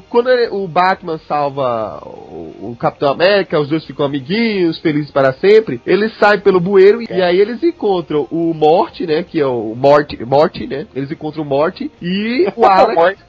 Quando o Batman salva o Capitão América, os dois ficam amiguinhos, felizes para sempre, eles saem pelo bueiro e aí eles encontram o Morty, né, que é o Morty, né, eles encontram o Morty e o Alex,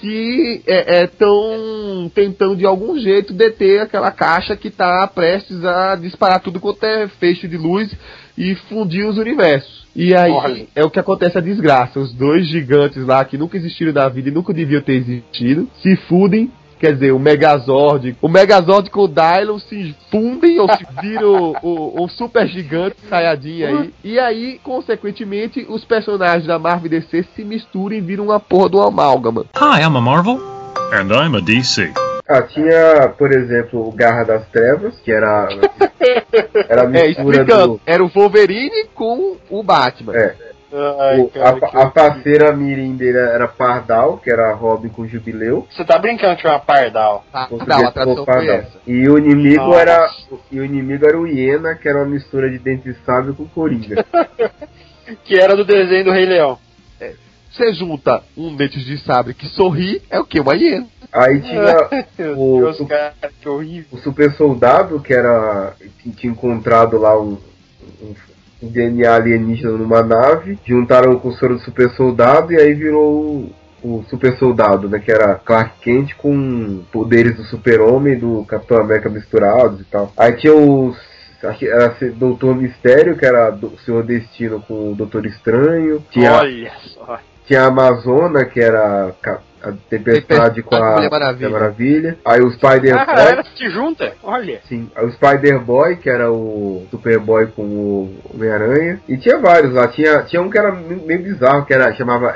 que estão tentando de algum jeito deter aquela caixa que tá prestes a disparar tudo quanto é feixe de luz e fundir os universos. E aí é o que acontece, a desgraça. Os dois gigantes lá que nunca existiram na vida e nunca deviam ter existido se fundem. Quer dizer, o Megazord com o Dylon se fundem ou se viram o super gigante Saiyajin aí. E aí, consequentemente, os personagens da Marvel e DC se misturam e viram uma porra de uma amálgama. Hi, I'm a Marvel. And I'm a DC. Tinha, por exemplo, o Garra das Trevas, que era a mistura do... Era o Wolverine com o Batman. A parceira mirim dele era Pardal, que era Robin com Jubileu. Você tá brincando que era Pardal? Pardal, a tradução foi essa. E o inimigo era o Hiena, que era uma mistura de Dente de Sábio com Coringa. Que era do desenho do Rei Leão. Você junta um Dente de Sabre que sorri, é o quê? Uma hiena. Aí tinha o Super Soldado, que tinha encontrado lá um DNA alienígena numa nave, juntaram com o soro do Super Soldado e aí virou o Super Soldado, né, que era Clark Kent com poderes do Super-Homem e do Capitão América misturados e tal. Aí tinha era Doutor Mistério, que era o Senhor Destino com o Doutor Estranho. Olha só. Tinha a Amazona, que era a Tempestade com a Maravilha. Aí o Spider-Boy. Era que junta? Olha. Sim. Aí o Spider-Boy, que era o Superboy com o Homem-Aranha. E tinha vários lá. Tinha um que era meio bizarro, que chamava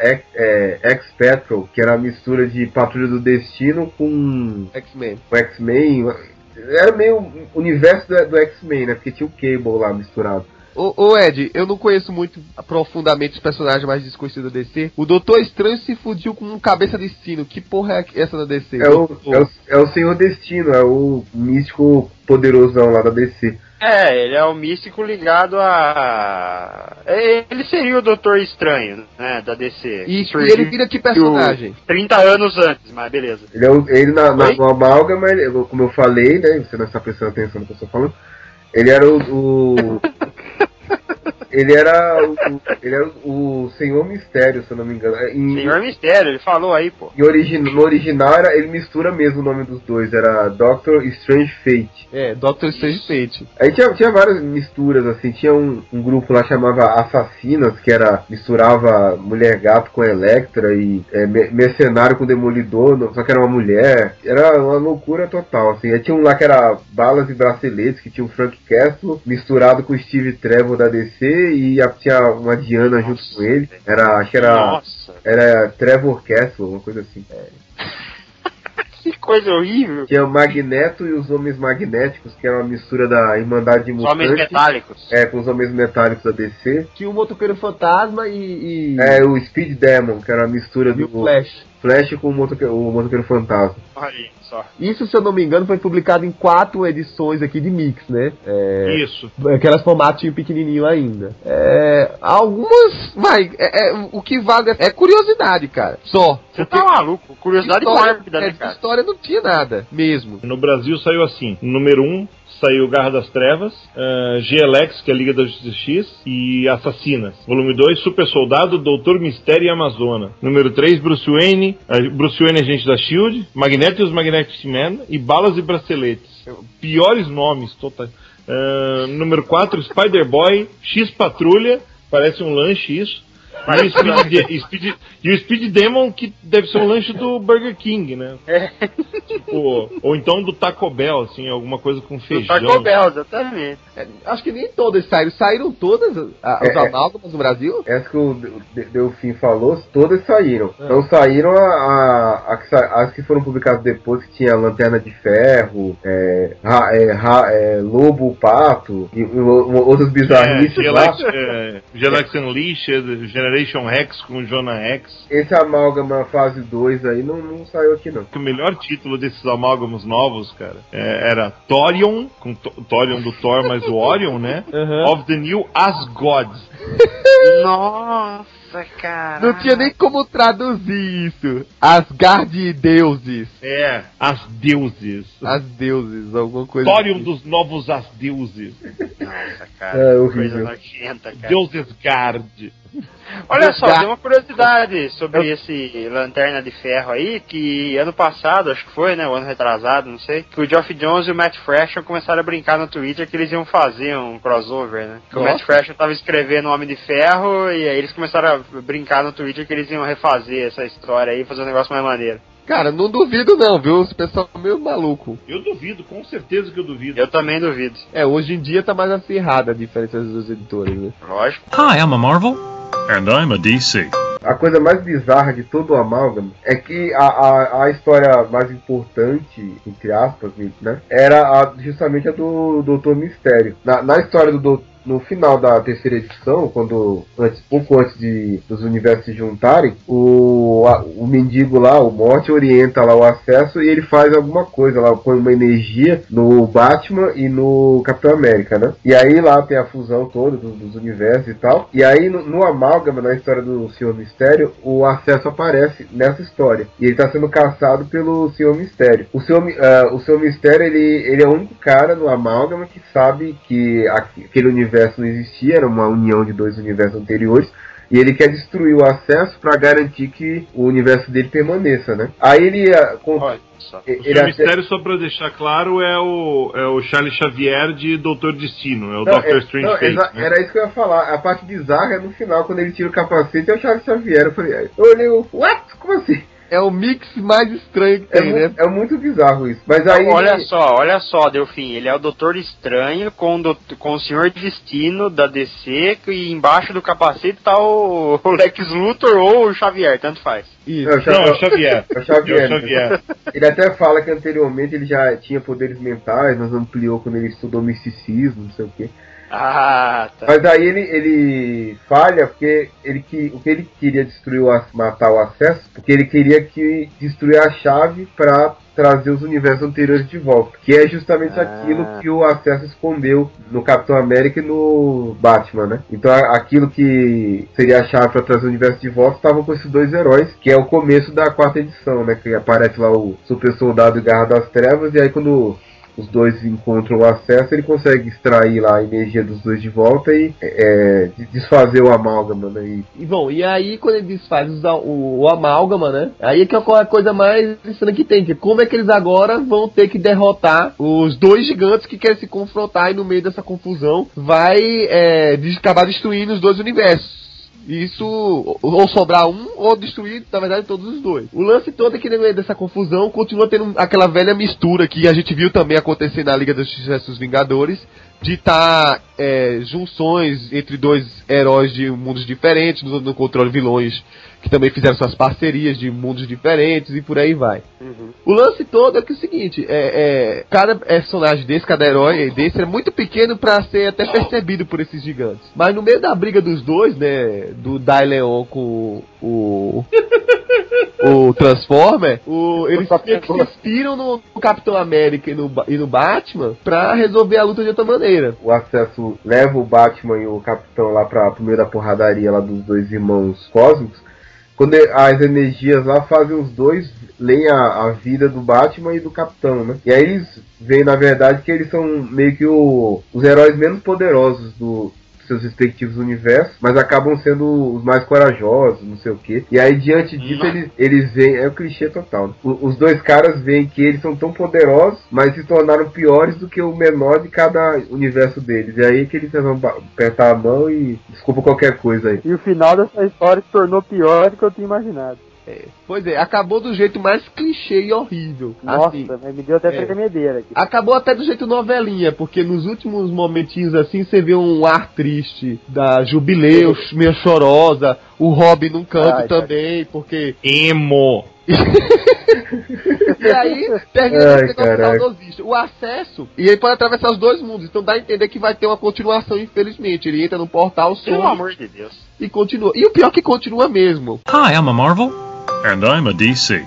X-Patrol, que era a mistura de Patrulha do Destino com X-Men. Era meio universo do X-Men, né? Porque tinha o Cable lá misturado. Ô Ed, eu não conheço muito profundamente os personagens mais desconhecidos da DC. O Doutor Estranho se fudiu com um cabeça de sino. Que porra é essa da DC? É o Senhor Destino, é o místico poderosão lá da DC. Ele é o místico ligado a... Ele seria o Doutor Estranho, né, da DC. E ele vira que personagem? 30 anos antes, mas beleza. Ele no amálgama, como eu falei, né, você não está prestando atenção no que eu estou falando, ele era ele era o Senhor Mistério, se eu não me engano. Senhor Mistério, ele falou aí, pô. No original, ele mistura mesmo o nome dos dois. Era Doctor Strange Fate. Doctor Strange Fate. Aí tinha várias misturas, assim. Tinha um grupo lá que chamava Assassinas, que misturava Mulher Gato com Electra e Mercenário com Demolidor, só que era uma mulher. Era uma loucura total, assim. Aí tinha um lá que era Balas e Braceletes, que tinha o Frank Castle misturado com o Steve Trevor da DC. E tinha uma Diana junto com ele. Acho que era Trevor Castle, uma coisa assim. Que coisa horrível. Tinha o Magneto e os Homens Magnéticos, que era uma mistura da Irmandade Mutante. Os Homens Metálicos. Com os Homens Metálicos da DC. Tinha o Motoqueiro Fantasma e... o Speed Demon, que era a mistura do... Flash com o Motoqueiro Fantasma. Aí, só. Isso, se eu não me engano, foi publicado em 4 edições aqui de mix, né? Isso. Aquelas formatinho pequenininho ainda. Algumas... o que vale é curiosidade, cara. Só. Você tá maluco? Curiosidade mórbida, né, cara? História não tinha nada, mesmo. No Brasil saiu assim. Número 1... saiu Garra das Trevas, GLX, que é a Liga da Justiça X, e Assassinas. Volume 2, Super Soldado, Doutor Mistério e Amazona. Número 3, Bruce Wayne, Agente da S.H.I.E.L.D., Magneto e os Magnetic Men, e Balas e Braceletes. Piores nomes, total. Número 4, Spider-Boy, X-Patrulha, parece um lanche isso. E o Speed Demon, que deve ser um lanche do Burger King, né? Tipo, ou então do Taco Bell, assim, alguma coisa com feijão. Do Taco Bell, exatamente. Acho que nem todas saíram. Saíram todas os amálgamas no Brasil? Essa que o Delfim falou, todas saíram. Então saíram as que foram publicadas depois, que tinha Lanterna de Ferro, Lobo, Pato, e outras bizarrices lá. Galax Unleashed, Generation Rex com Jonah Rex. Esse amálgama fase 2 aí não saiu aqui não. O melhor título desses amálgamos novos, cara, era Thorion, com Thorion do Thor, mas o Orion, né? Of the New Asgod. Nossa! Nossa, cara. Não tinha nem como traduzir isso. Asgard deuses. As deuses. As deuses, alguma coisa. Thorium dos novos as deuses. Nossa, cara. Coisa nojenta, cara. Deuses Gard. Olha só, tem uma curiosidade sobre esse Lanterna de Ferro aí, que ano passado, acho que foi, né, o ano retrasado, não sei, que o Geoff Johns e o Matt Fraction começaram a brincar no Twitter que eles iam fazer um crossover, né? Que o Matt Fraction tava escrevendo o Homem de Ferro e aí eles começaram a brincar no Twitter que eles iam refazer essa história aí e fazer um negócio mais maneiro. Cara, não duvido não, viu? Esse pessoal é meio maluco. Eu duvido, com certeza que eu duvido. Eu também duvido. Hoje em dia tá mais acirrada a diferença das duas editoras, né? Lógico. Hi, I'm a Marvel. And I'm a DC. A coisa mais bizarra de todo o Amálgama é que a história mais importante, entre aspas, né, era justamente a do Doutor Mistério. Na história no final da terceira edição, pouco antes dos universos se juntarem, o mendigo lá, o Morte, orienta lá o acesso e ele faz alguma coisa lá, põe uma energia no Batman e no Capitão América, né? E aí lá tem a fusão toda dos universos e tal. E aí no Amálgama, na história do Senhor Mistério, o acesso aparece nessa história. E ele tá sendo caçado pelo Senhor Mistério. O Senhor Mistério, ele é o único cara no Amálgama que sabe que aquele universo não existia, era uma união de dois universos anteriores, e ele quer destruir o acesso para garantir que o universo dele permaneça, né? Aí ele... O Mistério, só pra deixar claro, é o Charles Xavier de Doutor Destino, é o Dr. Strange Fate, né? Era isso que eu ia falar. A parte bizarra é no final, quando ele tira o capacete, é o Charles Xavier. Eu olhei, what? Como assim? É o mix mais estranho que tem, né? É muito bizarro isso. Mas aí olha só, Delfim, ele é o Doutor Estranho com o Senhor Destino da DC e embaixo do capacete tá o Lex Luthor ou o Xavier, tanto faz. Isso. É o Xavier. É o Xavier. Ele até fala que anteriormente ele já tinha poderes mentais, mas ampliou quando ele estudou misticismo, não sei o quê. Ah, tá. Mas aí ele falha porque o que ele queria destruir, matar o acesso, porque ele queria destruir a chave para trazer os universos anteriores de volta, que é justamente aquilo que o acesso escondeu no Capitão América e no Batman, né? Então aquilo que seria a chave para trazer o universo de volta estava com esses dois heróis, que é o começo da quarta edição, né? Que aparece lá o Super Soldado e Garra das Trevas, e aí quando os dois encontram o acesso, ele consegue extrair lá a energia dos dois de volta e desfazer o amálgama, né? E aí quando ele desfaz o amálgama, né? Aí é que ocorre a coisa mais estranha que tem, que como é que eles agora vão ter que derrotar os dois gigantes que querem se confrontar, e no meio dessa confusão vai acabar destruindo os dois universos. Isso, ou sobrar um, ou destruir, na verdade, todos os dois. O lance todo é que no meio dessa confusão continua tendo aquela velha mistura que a gente viu também acontecer na Liga da Justiça dos Vingadores, de estar junções entre dois heróis de mundos diferentes, no controle vilões que também fizeram suas parcerias de mundos diferentes e por aí vai. Uhum. O lance todo é que é o seguinte, cada personagem desse, cada herói desse é muito pequeno para ser até percebido por esses gigantes. Mas no meio da briga dos dois, né, do Daileon com o Transformer, eles se inspiram no Capitão América e no Batman pra resolver a luta de outra maneira. O acesso leva o Batman e o Capitão lá pro meio da porradaria lá dos dois irmãos cósmicos, quando as energias lá fazem os dois leem a vida do Batman e do Capitão, né? E aí eles veem, na verdade, que eles são meio que os heróis menos poderosos dos seus respectivos universos, mas acabam sendo os mais corajosos, não sei o que. E aí, diante disso, eles veem... É o clichê total, né? Os dois caras veem que eles são tão poderosos, mas se tornaram piores do que o menor de cada universo deles. E aí que eles vão apertar a mão e desculpa qualquer coisa aí. E o final dessa história se tornou pior do que eu tinha imaginado. Pois é, acabou do jeito mais clichê e horrível. Nossa, assim, me deu até tremedeira aqui. Acabou até do jeito novelinha, porque nos últimos momentinhos assim, você vê um ar triste da Jubileu, meio chorosa, o Robin num canto também, porque... Emo! E aí, termina com o saudosista. O acesso, e ele pode atravessar os dois mundos, então dá a entender que vai ter uma continuação, infelizmente. Ele entra no portal, pelo amor de Deus. E continua. E o pior é que continua mesmo. Hi, I'm a Marvel. And I'm a DC.